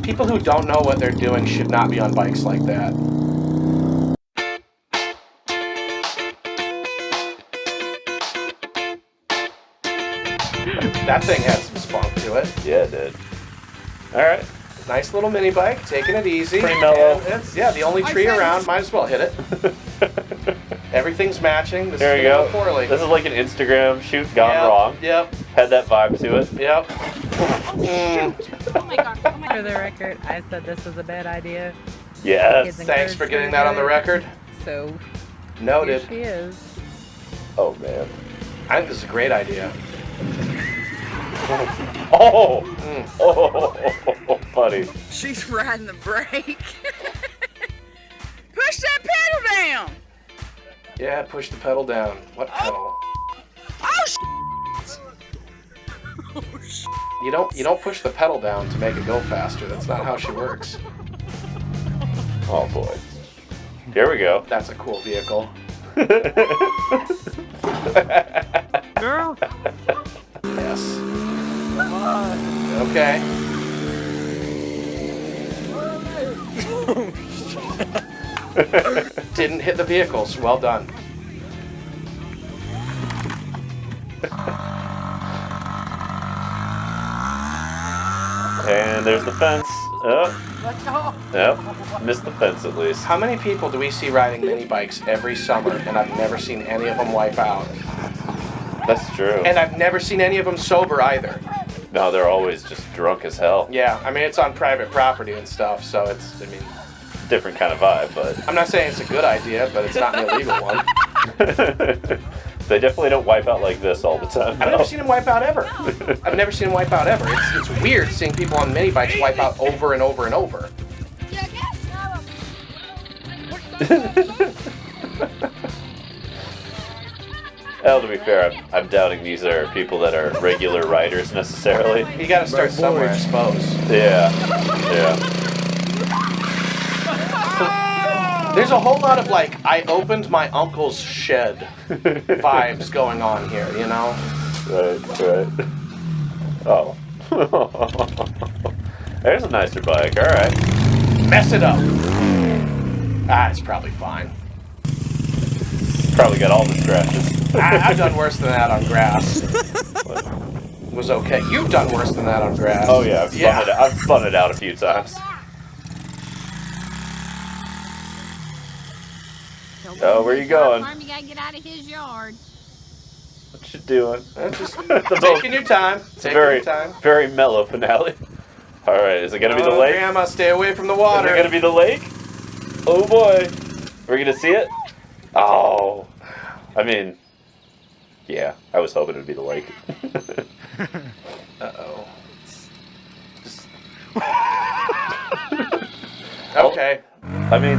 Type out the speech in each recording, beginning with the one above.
People who don't know what they're doing should not be on bikes like that. That thing had some spunk to it. Yeah, it did. Alright. Nice little mini bike, taking it easy. Pretty mellow. It's, yeah, the only tree around, might as well hit it. Everything's matching. This There is you go. Poorly. This is like an Instagram shoot gone wrong. Yep. Had that vibe to it. Yep. Oh my god. Oh my For the record, I said this was a bad idea. Yes. Thanks for getting that on the record. So, Noted. here she is. Oh, man. I think this is a great idea. Oh! Oh, buddy. She's riding the brake. Push that pedal down. Yeah, push the pedal down. What pedal? Oh, You don't push the pedal down to make it go faster. That's not how she works. Oh, boy. Here we go. That's a cool vehicle. Girl. Yes. Okay. Didn't hit the vehicles. Well done. And there's the fence. Oh. Let's go. Yep. Missed the fence at least. How many people do we see riding mini bikes every summer, and I've never seen any of them wipe out? That's true. And I've never seen any of them sober either. No, they're always just drunk as hell. Yeah, I mean, it's on private property and stuff, so it's, I mean... Different kind of vibe, but... I'm not saying it's a good idea, but it's not an illegal one. They definitely don't wipe out like this all the time. I've never seen them wipe out ever. I've never seen them wipe out ever. It's weird seeing people on mini bikes wipe out over and over and over. Well, to be fair, I'm doubting these are people that are regular riders necessarily. You gotta start somewhere, I suppose. Yeah, yeah. There's a whole lot of, like, I opened my uncle's shed vibes going on here, you know? Right. Oh. There's a nicer bike, alright. Mess it up. Ah, it's probably fine. Probably got all the scratches. I've done worse than that on grass. It was okay. You've done worse than that on grass. Oh yeah, I've spun it out a few times. Oh, where you going? You gotta get out of his yard. What you doing? Just taking your time. Taking your time. Very mellow finale. Alright, is it gonna be the lake? Grandma, stay away from the water. Is it gonna be the lake? Oh boy. We're gonna see it? Oh. I mean, yeah, I was hoping it would be the lake. Uh-oh. Okay. I mean,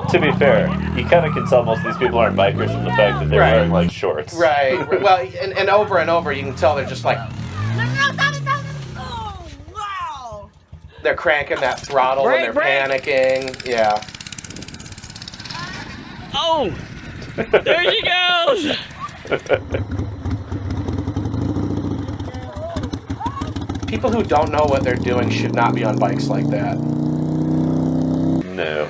to be fair, you kind of can tell most of these people aren't bikers from the fact that they're wearing, like, shorts. Right. Well, and over you can tell they're just like... Oh, wow. They're cranking that throttle and they're panicking. Yeah. Oh! There she goes! People who don't know what they're doing should not be on bikes like that. No.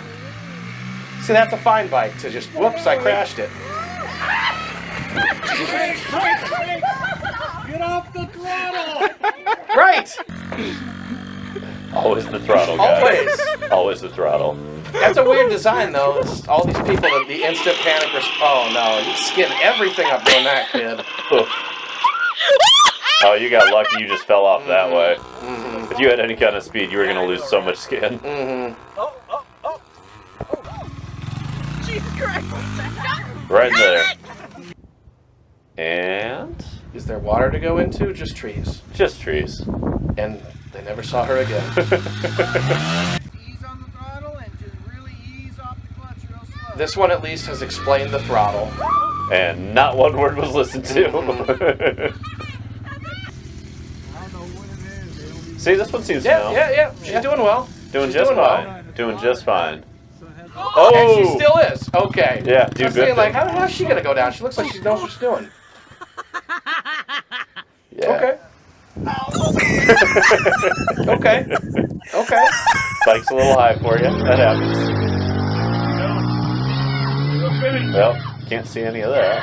See, that's a fine bike to just, whoops, I crashed it. Get off the throttle! Right! Always the throttle, guys. Always. Always the throttle. That's a weird design, though. It's all these people that the instant panic oh, no. You skin everything up doing that, kid. Oof. Oh, you got lucky you just fell off that way. If you had any kind of speed, you were going to lose so much skin. Jesus Christ. Right there. And... Is there water to go into? Just trees. Just trees. And they never saw her again. Ease on the throttle and just really ease off the clutch real slow. This one at least has explained the throttle. And not one word was listened to. I don't know what it is. See, this one seems to know. Yeah. She's doing well. Doing She's just doing fine. well. Doing just fine. Oh! And she still is. Okay. Yeah, I dude, was good saying, like, thing. how's she going to go down? She looks like she knows what she's doing. Yeah. Okay. Okay. Okay. Spike's a little high for you. That happens. Well, can't see any of that.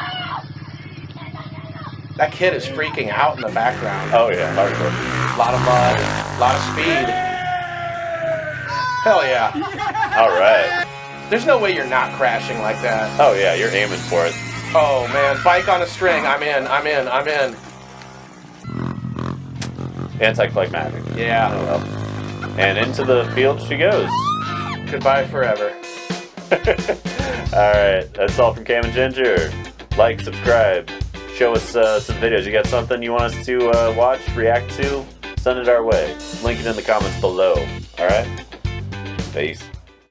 That kid is freaking out in the background. Oh yeah, hardcore. A lot of mud, a lot of speed. Hell yeah. All right. There's no way you're not crashing like that. Oh yeah, you're aiming for it. Oh man, bike on a string. I'm in. Anticlimactic. Yeah. Oh well. And into the field she goes. Goodbye forever. Alright, that's all from Cam and Ginger. Like, subscribe, show us some videos. You got something you want us to watch, react to? Send it our way. Link it in the comments below. Alright? Peace.